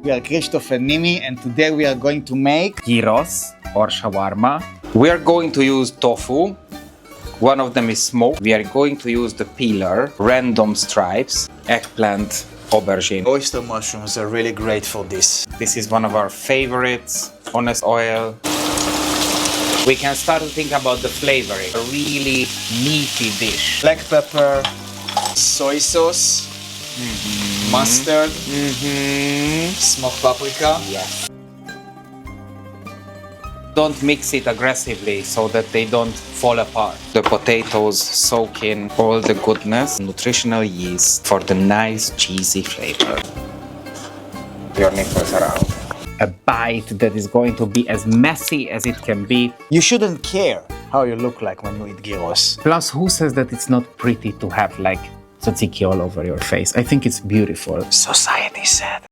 We are Christoph and Nimi, and today we are going to make Gyros or shawarma. We are going to use tofu. One of them is smoked. We are going to use the peeler, random stripes, eggplant, aubergine. oyster mushrooms are really great for this. This is one of our favorites, honest oil. We can start to think about the flavoring. A really meaty dish. Black pepper, soy sauce, mustard, smoked paprika. Yes. Don't mix it aggressively so that they don't fall apart. The potatoes soak in all the goodness, nutritional yeast for the nice cheesy flavor. Your nipples are out. A bite that is going to be as messy as it can be. You shouldn't care how you look like when you eat gyros. Plus, who says that it's not pretty to have like tzatziki all over your face? I think it's beautiful. Society said.